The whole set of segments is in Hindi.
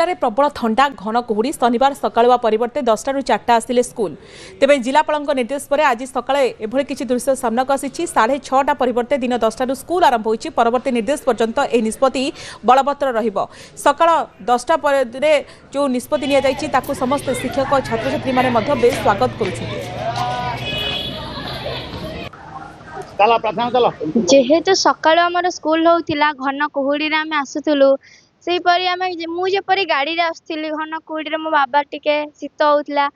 जिले में प्रबल ठंडा घन कुहुड़ी शनिवार सकाळुआ परिवर्ते 10टा ରୁ 4ଟା आसिले स्कूल तेज जिलापाल निर्देश पर आज सकाळे एभली किछि दृश्य सामना को आसी 6:30 परिवर्ते दिन 10टा ରୁ स्कूल आरंभ होइछि। परवर्ती निर्देश पर्यंत ए निष्पत्ति बलवत्तर रहिबो। सकाळ 10टा पर जो निष्पत्ति निया जाइछि ताकू समस्त शिक्षक और छात्र छात्री माने मध्य बेस स्वागत करुछथि। जेहेतु सकाळ आमर स्कूल होउतिला घन कुहुड़ी रे आमे आसुथुलु सेपरी आम मुझे गाड़ी रे आसुली घन कुहुड़ी मो बाबा टिके शीत होता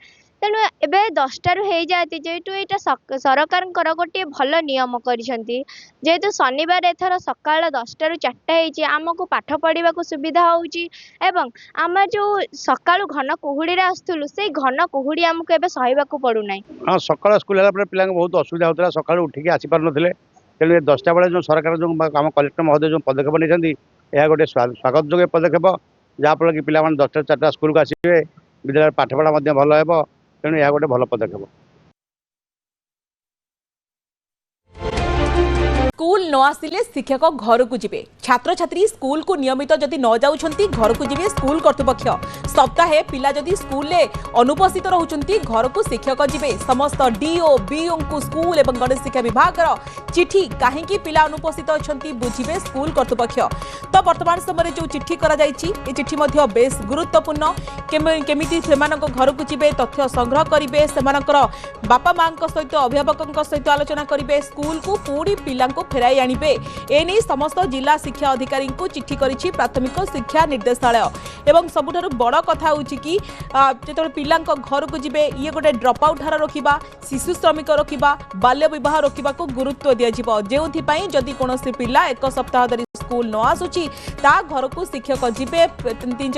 तेणु एबे 10टा ରୁ हो जाती जेहेतु यहाँ सरकार गोटे भल नियम करेतु शनिवार एथर सकाळ 10टा ରୁ 4ଟା आमको पाठ पढ़ा सुविधा होम आम जो सकाळु घन कुहुड़ी आसुलु से घन कुहुड़ी आमको एबे सहिबाकू पड़ूना। हाँ सकाळ स्कूल पिला बहुत असुविधा होता सकाळु उठिक आसी पार नथिले तेणु 10टा बेले जो सरकार जो आम कलेक्टर महोदय जो पदक्षेप नहीं यह गोटे स्वागत योग्य पदक्षेप जहाँफल कि पिला 10टा 4टा स्कूल को आसवे विद्यालय पाठपढ़ा भल हो तेणु यह गोटे भल पदक्षेप। स्कूल न आसिले शिक्षक घर को जिबे छात्र छात्री स्कूल को नियमित जदि न जाउछंती घर को जिबे स्कूल कर्तृपक्ष सप्ताहे पिला जदि स्कूल ले अनुपस्थित रहउछंती घर को शिक्षक जिबे समस्त डीओ बीओ को स्कूल एवं गणेश शिक्षा विभाग चिठी कहीं पिला अनुपस्थित अछंती बुझिबे स्कूल कर्तृपक्ष। तो वर्तमान समय जो चिठी करा जायछि ए चिठी मध्ये बेस गुरुत्वपूर्ण केमिति सेमानक घर को जिबे तथ्य संग्रह करिवे सेमानकर बापा मां सहित अभिभावक सहित आलोचना करिवे स्कूल को पूरी पिला फेराई आनिबे एने समस्त जिला शिक्षा अधिकारी को चिठी करिछि प्राथमिक शिक्षा निर्देशालय। एवं सबुठारु बड़ कथा होछि कि जेतबे पिलांक घर को जिबे ये गोटे ड्रॉप आउट हार रखिबा शिशु श्रमिक रखिबा बाल्य विवाह रखिबा को गुरुत्व दिया जिवो जेउथि पई जदि कोनोसी पिला एक सप्ताह धरि स्कूल न आसुछि ता घर को शिक्षक जिबे तीन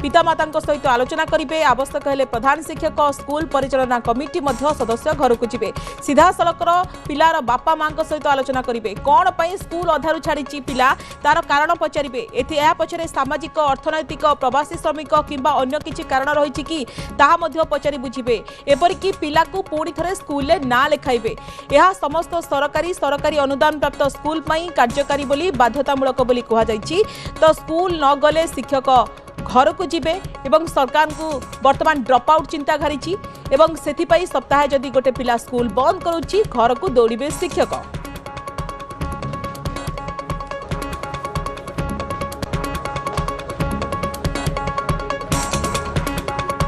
पिता माता सहित आलोचना करिवे आवश्यक हेले प्रधान शिक्षक स्कूल परिचालना कमिटी मध्य सदस्य घर को जिबे सीधा सड़कर पिलार बापा मां सहित आलोचना करिवे कौन पई स्कूल अधारु छाड़ी पिला तार कारण पचारे या पछरे सामाजिक अर्थनैतिक प्रवासी श्रमिक किंबा अन्य किछि कारण रही कि ताहा मध्य पचारि बुझिबे एपरिकी पिला को पुणी थरे स्कूल ले ना लेखाइबे। यह समस्त सरकारी अनुदान प्राप्त स्कूल पई कार्यकारी बोली बाध्यतामूलक बोली कहा जायछि। तो स्कूल न गले शिक्षक घर को जिबे एवं सरकार को वर्तमान ड्रॉप आउट चिंता घारी एवं सेथिपाई सप्ताह जदि गोटे पिला स्कूल बंद करूछि घर को दौड़िबे शिक्षक।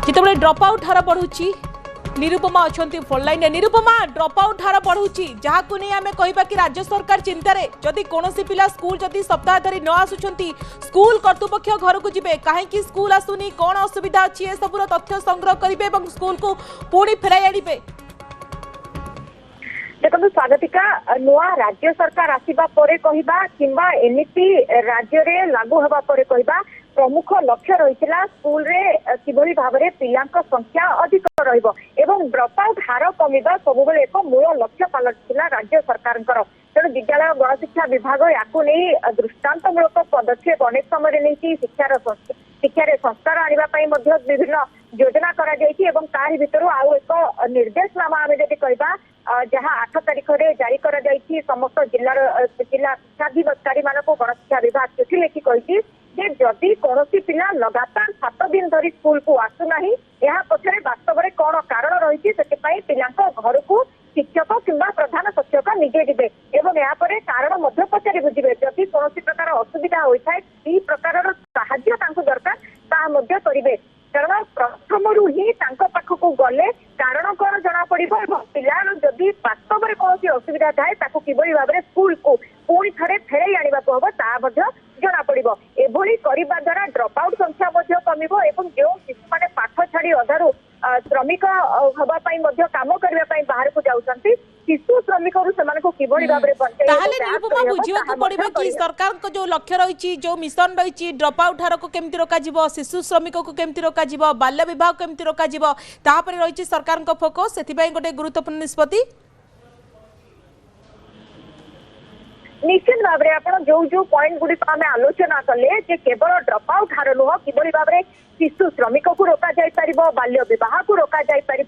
जितेबाला ड्रॉप आउट हार बढ़ुची निरुपमा अच्छा फोनलाइन निरुपमा ड्रॉप आउट हार बढ़ुची जहाँ को नहीं आमे कहबा कि राज्य सरकार चिंतार जदि कोनोसी पिला स्कूल जदि सप्ताह धरी न आसुछंती स्कूल कर्तृपक्ष घर को जिबे कहीं स्कूल आसुनी कौन असुविधा अच्छी ए सबुर तथ्य संग्रह करिवे एवं स्कूल को पुणी फेराई आनिबे। देखो स्वागतिका नुआ राज्य सरकार आसीबा परे कहिबा किंबा एनईपी राज्य रे लागू हबा परे कहिबा प्रमुख लक्ष्य रही स्कूल रे किभली भाव में पिला संख्या अधिक रहिबो एवं ड्रॉप आउट हार कमिबा सब एक मूल लक्ष्य पलटिला राज्य सरकार तेणु विद्यालय गणशिक्षा विभाग या दृष्टांतमूलक पदक्षेप अनेक समय नहीं शिक्षार संस्कार आने विभिन्न योजना तारी भितर आउ एक निर्देशनामा आम जब कहवा जहाँ 8 तारिख में जारी कर समस्त जिला शिक्षाधिकारी मान गणशिक्षा विभाग चिठी लिखि कही जदि कौन पिला लगातार 7 दिन धरी स्कूल को आसुना यह पछरे वास्तव में कौन कारण रही पिला घर को शिक्षक किंबा प्रधान शिक्षक निजे जिबे एवं यापर कारण पचारि बुझे जदि कौन प्रकार असुविधा होता है प्रकार साहाय्य दरकार ता करेंगे कारण प्रथम ही पाखक गले कारण कौन जना पड़ो पिला जदि वास्तव में कौन असुविधा थाए किभली भाव में स्कूल को पुणी थे फेरई आने को हम ता जना पड़ो एभली करने द्वारा ड्रॉप आउट संख्या कमिबो एवं जो शिशु मैंने पाठ छाड़ी अधारू श्रमिक हवापाई काम करने बाहर को जाउछंती शिशु श्रमिक किभली भाव में सरकार को जो लक्ष्य रही जो मिशन रही ड्रॉप आउट हार को केमती रोक शिशु श्रमिक को केमती रोक बाल्य विवाह केमती रोक रही सरकार फोकस से गोटे गुरुत्वपूर्ण निष्पत्ति निश्चित भाव में आप जो पॉइंट गुड़िक आम आलोचना कले केवल ड्रॉप आउट हार नुह किभली भाव में शिशु श्रमिक को रोक जापर बाल्य विवाह को रोक जापर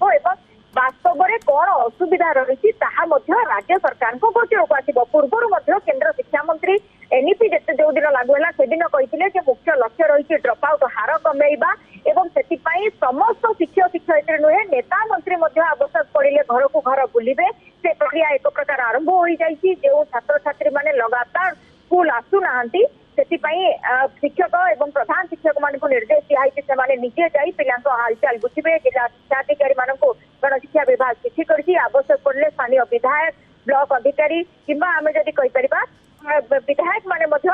वास्तव में कौन असुविधा रही राज्य सरकार को गोचर को आसो पूर्व केंद्र शिक्षा मंत्री एनईपी जो दिन लागू है से दिन कही मुख्य लक्ष्य रही ड्रॉप आउट हार भार कमेइबा एवं सेतिपाई समस्त शिक्षक शिक्षयित्री नुहे नेता मंत्री मध्य आवश्यक पड़िले घर को घर बुलिबे से प्रक्रिया एक प्रकार आरंभ हो जाइछि। जो छात्र छात्री माने लगातार स्कूल आसु नाहंती सेतिपाई शिक्षक एवं प्रधान शिक्षक मान को निर्देश दिया है से माने निजे जाई पिलांको हालचाल बुझिबे। जिला शिक्षाधिकारी मान को गण शिक्षा विभाग चिठी करछि। आवश्यक पड़ले स्थानीय विधायक ब्लॉक अधिकारी किंबा आमे जदि कहि परिबा विधायक माने मध्य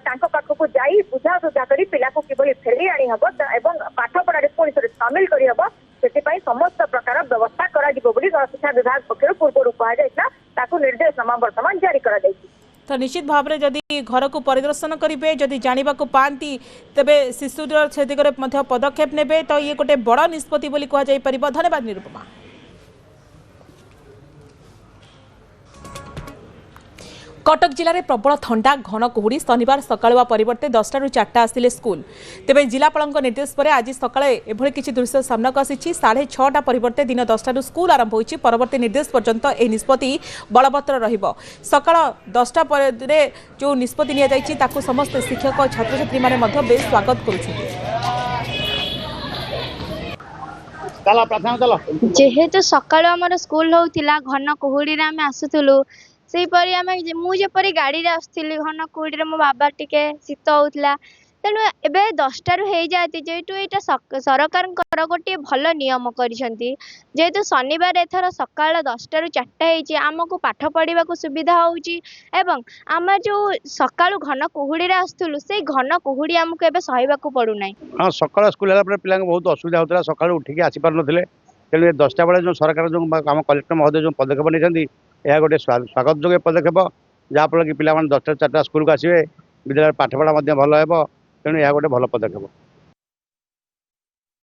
तांको पाखकु जाई बुझा सुझा करी पिला को किभली फेरी आनी हबो एवं पाठ पढ़ारे पुणी थोड़े शामिल करी हबो सेतिपाई समस्त प्रकार व्यवस्था करा दिबो बोली गण शिक्षा विभाग पक्षरु पूर्व कहा जायता ताकू निर्देशनामा वर्तमान जारी करा जायछि। तो निश्चित भाव में जदि घर को परिदर्शन करेंगे जदि जाना पाती तेरे शिशुर से दिगरे पदक्षेप ने तो ये गोटे बड़ निष्पत्ति बोली कह जाई परिबो। धन्यवाद निरुपमा। कटक जिले में प्रबल ठंडा घन कुहुड़ी शनिवार सकाळुआ परिवर्ते 10टा रु 4टा आसिले स्कूल। तेबे जिलापाल निर्देश पर आज सकाळे एभली किछि दृश्य सामना को आसी। 6:30 परिवर्ते दिन 10टा रु स्कूल आरंभ होईछि। परवर्ती निर्देश पर्यंत ए निष्पत्ति बलवत्तर रहिबो। सकाळ 10टा पर जो निष्पत्ति निया जाईछि ताकू समस्त शिक्षक और छात्र छात्री माने मध्य बेस स्वागत करुछन्ति। जेहेतु सकाळु आमर स्कूल होउतिला घन कुहुड़ी रे आमे आसुथुलु सेहीपरि आमे मुझेपरि गाड़ी रे आसुथिली घन कुहुड़ी रे मो बाबा टिके शीत होउतिला तेणु एबे 10टा रु हेई जाती जेहेतु एटा सरकार गोटे भल नियम करिसंती। जेहेतु शनिवार एथर सकाळ 10टा रु 4टा हेइछि आमको पाठ पढ़ा को सुविधा होउछि एवं आम जो सकाळु घन कुहुड़ी रे आसुथुलु से घन कुहुड़ी आमको एबे सहिबा को पड़ु नै। हाँ सकाळ स्कूल है पिला बहुत असुविधा होता सकाळ उठिकी आसी पार नथिले तेणु 10टा बेले जो सरकार जो आम कलेक्टर महोदय जो पदक्षेप नहीं यह गोटे स्वागत योग्य पदक्षेप जहाँफल कि पिला 10टा 4टा स्कूल को आसवे विद्यालय पाठपढ़ा भल हो तेणु यह गोटे भल पदक्षेप।